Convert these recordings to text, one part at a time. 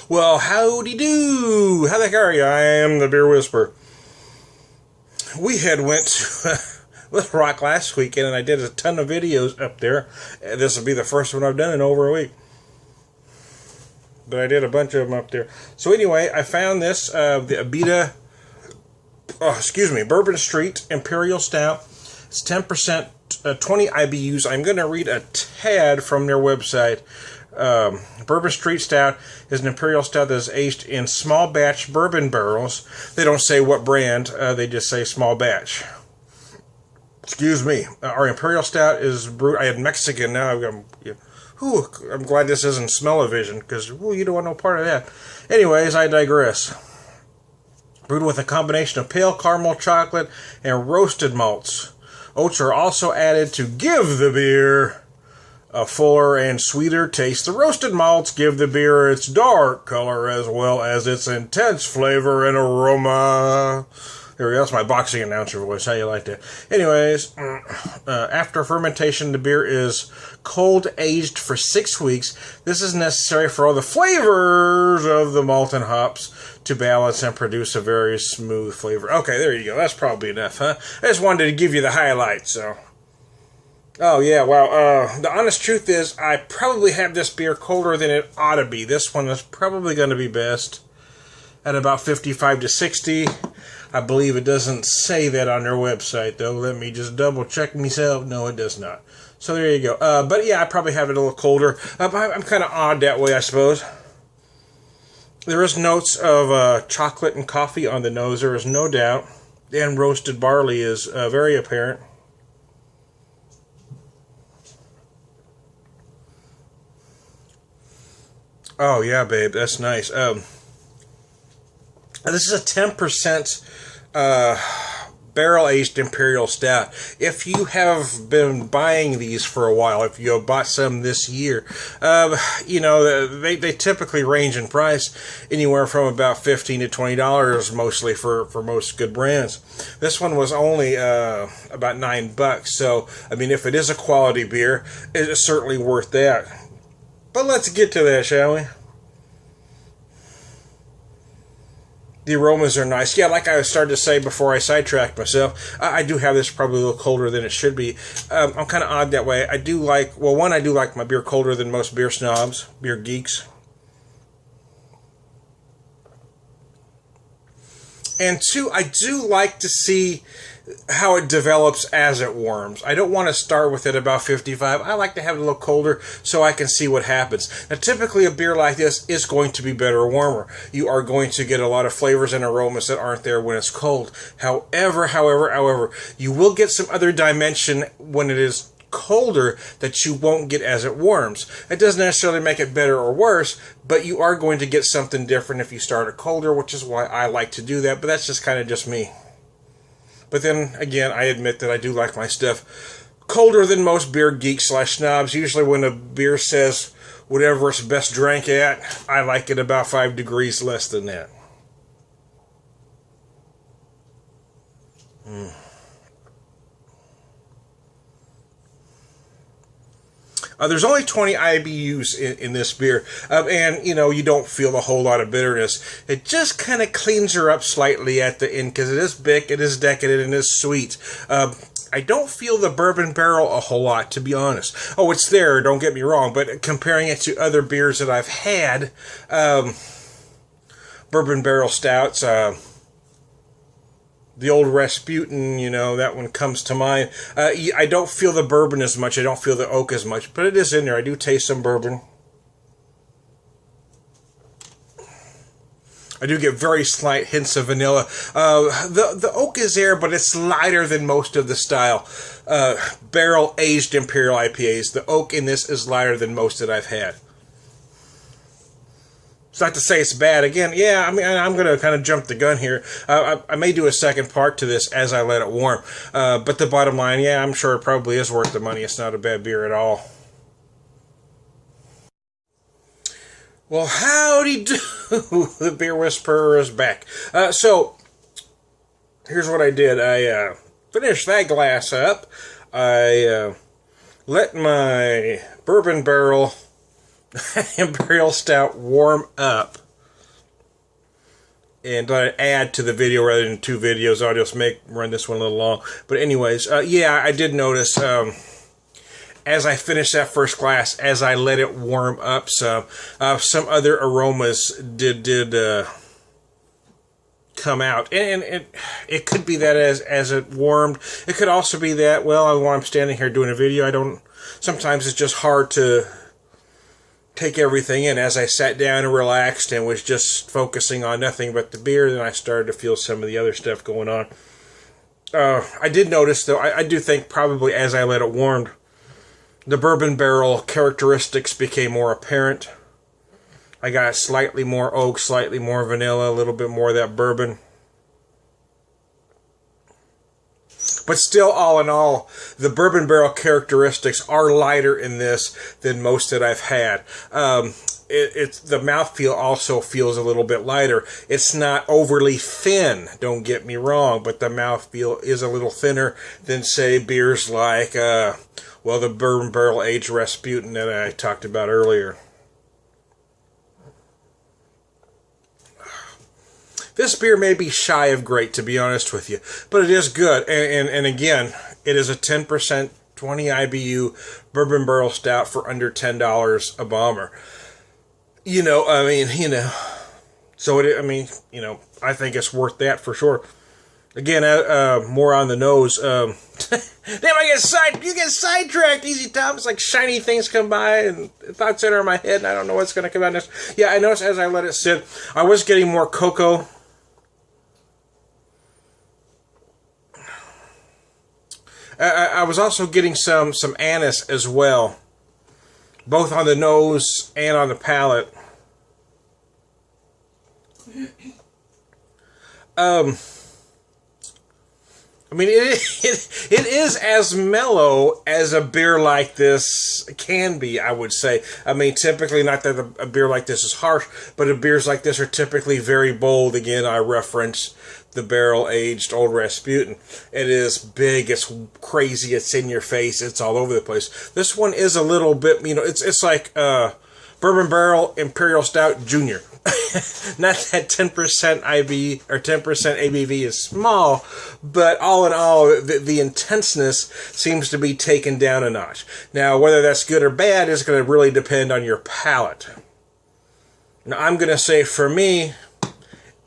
Well, howdy do! How the heck are you? I am the Beer Whisperer. We had went to Little Rock last weekend, and I did a ton of videos up there. This will be the first one I've done in over a week. But I did a bunch of them up there. So anyway, I found this, the Abita, Bourbon Street Imperial Stout. It's 10%, 20 IBUs. I'm going to read a tad from their website. Bourbon Street Stout is an imperial stout that is aged in small batch bourbon barrels. They don't say what brand, they just say small batch. Excuse me. Our imperial stout is brewed. I had Mexican now. I'm glad this isn't smell-o-vision because you don't want no part of that. Anyways, I digress. Brewed with a combination of pale caramel chocolate and roasted malts. Oats are also added to give the beer a fuller and sweeter taste. The roasted malts give the beer its dark color as well as its intense flavor and aroma. There we go. That's my boxing announcer voice. How you like that? Anyways, after fermentation, the beer is cold aged for 6 weeks. This is necessary for all the flavors of the malt and hops to balance and produce a very smooth flavor. Okay, there you go. That's probably enough, huh? I just wanted to give you the highlights, so. Oh, yeah, well, the honest truth is I probably have this beer colder than it ought to be. This one is probably going to be best at about 55 to 60. I believe it doesn't say that on their website, though. Let me just double check myself. No, it does not. So there you go. But yeah, I probably have it a little colder. I'm kind of odd that way, I suppose. There is notes of chocolate and coffee on the nose, there is no doubt. And roasted barley is very apparent. Oh, yeah, babe, that's nice. This is a 10% barrel-aged Imperial Stout. If you have been buying these for a while, if you have bought some this year, they typically range in price anywhere from about $15 to $20 mostly for most good brands. This one was only about $9, so, I mean, if it is a quality beer, it is certainly worth that. But let's get to that, shall we? The aromas are nice. Yeah, like I started to say before I sidetracked myself, I do have this probably a little colder than it should be. I'm kind of odd that way. I do like my beer colder than most beer snobs, beer geeks. And two, I do like to see how it develops as it warms. I don't want to start with it about 55. I like to have it a little colder so I can see what happens. Now, typically a beer like this is going to be better warmer. You are going to get a lot of flavors and aromas that aren't there when it's cold. However, you will get some other dimension when it is colder that you won't get as it warms. It doesn't necessarily make it better or worse, but you are going to get something different if you start it colder, which is why I like to do that, but that's just kind of just me. But then, again, I admit that I do like my stuff colder than most beer geeks / snobs. Usually when a beer says whatever it's best drank at, I like it about 5 degrees less than that. There's only 20 IBUs in this beer, and, you don't feel a whole lot of bitterness. It just kind of cleans her up slightly at the end, because it is big, it is decadent, and it is sweet. I don't feel the bourbon barrel a whole lot, to be honest. Oh, it's there, don't get me wrong, but comparing it to other beers that I've had, bourbon barrel stouts, the old Rasputin, that one comes to mind. I don't feel the bourbon as much. I don't feel the oak as much. But it is in there. I do taste some bourbon. I do get very slight hints of vanilla. The oak is there, but it's lighter than most of the style. Barrel-aged Imperial IPAs. The oak in this is lighter than most that I've had. It's not to say it's bad. Again, yeah, I mean, I'm going to kind of jump the gun here. I may do a second part to this as I let it warm. But the bottom line, yeah, I'm sure it probably is worth the money. It's not a bad beer at all. Well, howdy do. The Beer Whisperer is back. So, here's what I did. I finished that glass up. I let my bourbon barrel Imperial Stout warm up. And add to the video rather than 2 videos. I'll just run this one a little long. But anyways, yeah, I did notice as I finished that first glass, as I let it warm up some other aromas did come out. And it could be that as it warmed. It could also be that, well, while I'm standing here doing a video, sometimes it's just hard to take everything in. As I sat down and relaxed and was just focusing on nothing but the beer, then I started to feel some of the other stuff going on. I did notice, though, I do think probably as I let it warm, the bourbon barrel characteristics became more apparent. I got slightly more oak, slightly more vanilla, a little bit more of that bourbon. But still, all in all, the bourbon barrel characteristics are lighter in this than most that I've had. The mouthfeel also feels a little bit lighter. It's not overly thin, don't get me wrong, but the mouthfeel is a little thinner than, say, beers like, the bourbon barrel aged Rasputin that I talked about earlier. This beer may be shy of great, to be honest with you, but it is good. And again, it is a 10%, 20 IBU bourbon barrel stout for under $10 a bomber. So I think it's worth that for sure. Again, more on the nose. Damn, you get sidetracked, Easy Tom. It's like shiny things come by and thoughts enter my head and I don't know what's going to come out next. Yeah, I noticed as I let it sit, I was getting more cocoa. I was also getting some anise as well, both on the nose and on the palate. It is as mellow as a beer like this can be, I would say. Typically, not that a beer like this is harsh, but beers like this are typically very bold. Again, I reference the barrel-aged Old Rasputin. It is big, it's crazy, it's in your face, it's all over the place. This one is a little bit, it's like Bourbon Barrel Imperial Stout Junior. Not that 10% IB or 10% ABV is small, but all in all, the intenseness seems to be taken down a notch. Now, whether that's good or bad is going to really depend on your palate. Now, I'm going to say for me,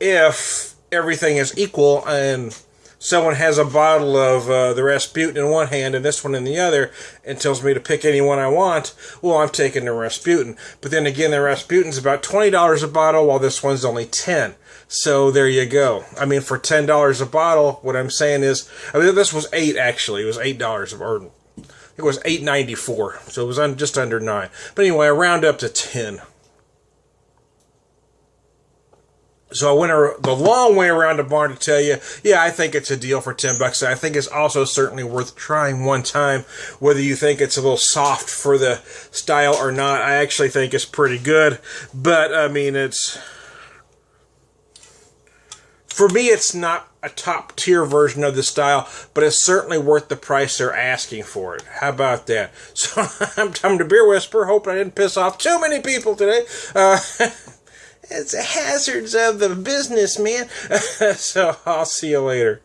if everything is equal and someone has a bottle of the Rasputin in one hand and this one in the other and tells me to pick any one I want, well, I'm taking the Rasputin. But then again, the Rasputin's about $20 a bottle while this one's only $10. So there you go. For $10 a bottle, what I'm saying is, this was $8 actually. It was $8 or it was $8.94. So it was just under $9. But anyway, I round up to $10. So I went the long way around the barn to tell you, yeah, I think it's a deal for $10. I think it's also certainly worth trying one time, whether you think it's a little soft for the style or not. I actually think it's pretty good, but for me, it's not a top-tier version of the style, but it's certainly worth the price they're asking for it. How about that? So I'm Tom the Beer Whisperer, hoping I didn't piss off too many people today. It's the hazards of the business, man. So I'll see you later.